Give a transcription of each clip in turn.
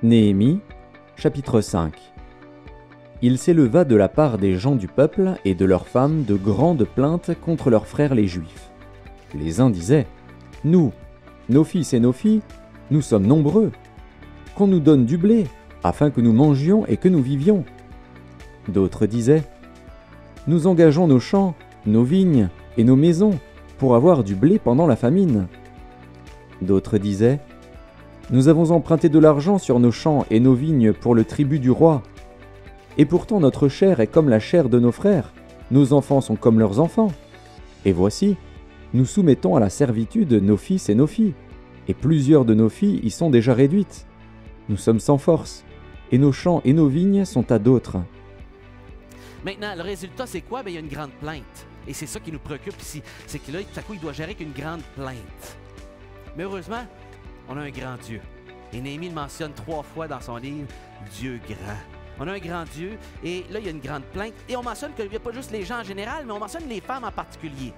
Néhémie, chapitre 5. Il s'éleva de la part des gens du peuple et de leurs femmes de grandes plaintes contre leurs frères les Juifs. Les uns disaient : « Nous, nos fils et nos filles, nous sommes nombreux. Qu'on nous donne du blé, afin que nous mangions et que nous vivions. » D'autres disaient : « Nous engageons nos champs, nos vignes et nos maisons pour avoir du blé pendant la famine. » D'autres disaient : « Nous avons emprunté de l'argent sur nos champs et nos vignes pour le tribut du roi. Et pourtant notre chair est comme la chair de nos frères, nos enfants sont comme leurs enfants. Et voici, nous soumettons à la servitude nos fils et nos filles, et plusieurs de nos filles y sont déjà réduites. Nous sommes sans force, et nos champs et nos vignes sont à d'autres. » Maintenant, le résultat, c'est quoi? Bien, il y a une grande plainte. Et c'est ça qui nous préoccupe ici. C'est que là, tout à coup, il doit gérer qu'une grande plainte. Mais heureusement, on a un grand Dieu. Et Néhémie le mentionne 3 fois dans son livre, Dieu grand. On a un grand Dieu, et là, il y a une grande plainte. Et on mentionne qu'il n'y a pas juste les gens en général, mais on mentionne les femmes en particulier.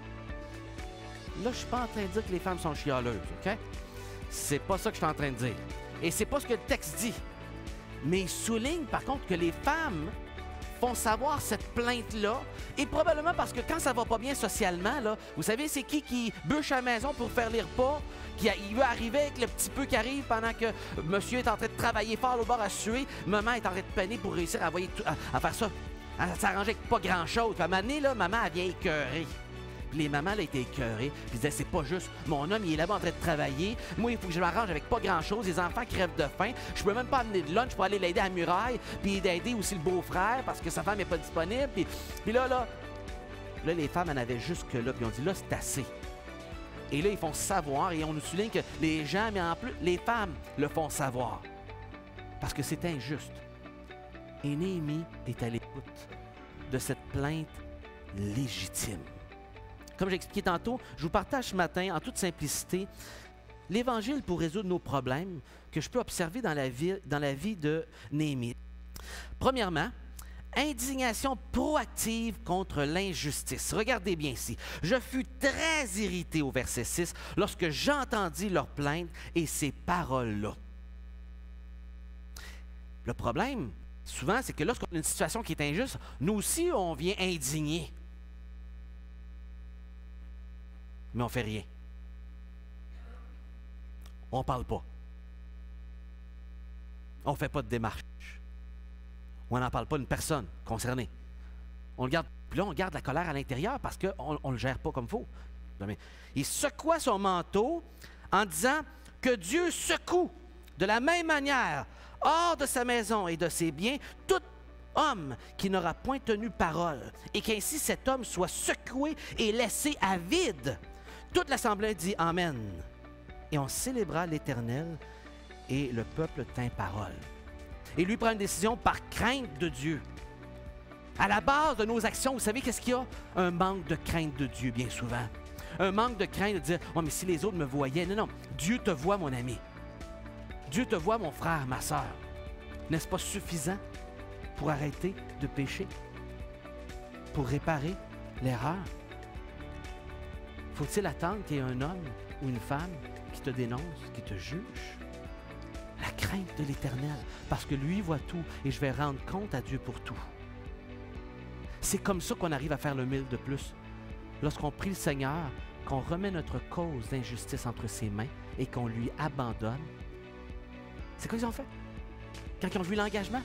Là, je ne suis pas en train de dire que les femmes sont chialeuses, OK? C'est pas ça que je suis en train de dire. Et c'est pas ce que le texte dit. Mais il souligne, par contre, que les femmes font savoir cette plainte-là, et probablement parce que quand ça va pas bien socialement, là, vous savez, c'est qui bûche à la maison pour faire les repas, il veut arriver avec le petit peu qui arrive pendant que monsieur est en train de travailler fort au bord à suer, maman est en train de peiner pour réussir à faire ça, à s'arranger avec pas grand-chose. Puis à un moment donné, là, maman, elle vient écœurée. Puis les mamans, là, étaient écœurées. Puis ils disaient, c'est pas juste, mon homme, il est là-bas en train de travailler. Moi, il faut que je m'arrange avec pas grand-chose. Les enfants crèvent de faim. Je peux même pas amener de lunch pour aller l'aider à la muraille. Puis d'aider aussi le beau-frère parce que sa femme n'est pas disponible. Puis là, les femmes en avaient jusque-là. Puis on dit, là, c'est assez. Et là, ils font savoir. Et on nous souligne que les gens, mais en plus, les femmes le font savoir. Parce que c'est injuste. Et Néhémie est à l'écoute de cette plainte légitime. Comme j'ai expliqué tantôt, je vous partage ce matin, en toute simplicité, l'Évangile pour résoudre nos problèmes que je peux observer dans la vie de Néhémie. Premièrement, indignation proactive contre l'injustice. Regardez bien ici. Je fus très irrité au verset 6 lorsque j'entendis leur plainte et ces paroles-là. Le problème, souvent, c'est que lorsqu'on a une situation qui est injuste, nous aussi, on vient indigner. Mais on ne fait rien. On ne parle pas. On ne fait pas de démarche. On n'en parle pas à une personne concernée. On le garde, puis là, on garde la colère à l'intérieur parce qu'on ne le gère pas comme il faut. Il secoua son manteau en disant que Dieu secoue de la même manière, hors de sa maison et de ses biens, tout homme qui n'aura point tenu parole, et qu'ainsi cet homme soit secoué et laissé à vide. Toute l'assemblée dit Amen. Et on célébra l'Éternel, et le peuple tint parole. Et lui prend une décision par crainte de Dieu. À la base de nos actions, vous savez qu'est-ce qu'il y a? Un manque de crainte de Dieu, bien souvent. Un manque de crainte de dire oh, mais si les autres me voyaient. Non, non. Dieu te voit, mon ami. Dieu te voit, mon frère, ma sœur. N'est-ce pas suffisant pour arrêter de pécher? Pour réparer l'erreur? Faut-il attendre qu'il y ait un homme ou une femme qui te dénonce, qui te juge? La crainte de l'Éternel, parce que lui voit tout et je vais rendre compte à Dieu pour tout. C'est comme ça qu'on arrive à faire le 1000 de plus. Lorsqu'on prie le Seigneur, qu'on remet notre cause d'injustice entre ses mains et qu'on lui abandonne. C'est quoi qu'ils ont fait? Quand ils ont vu l'engagement?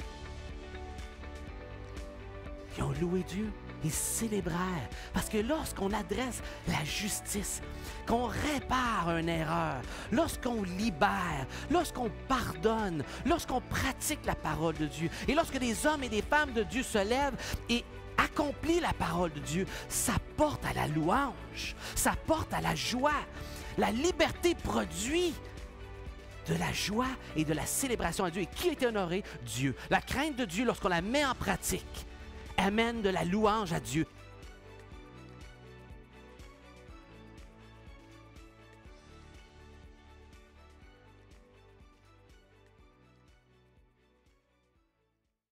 Ils ont loué Dieu. Ils célébrèrent. Parce que lorsqu'on adresse la justice, qu'on répare une erreur, lorsqu'on libère, lorsqu'on pardonne, lorsqu'on pratique la parole de Dieu, et lorsque des hommes et des femmes de Dieu se lèvent et accomplissent la parole de Dieu, ça porte à la louange, ça porte à la joie. La liberté produit de la joie et de la célébration à Dieu. Et qui est honoré? Dieu. La crainte de Dieu, lorsqu'on la met en pratique, amène de la louange à Dieu.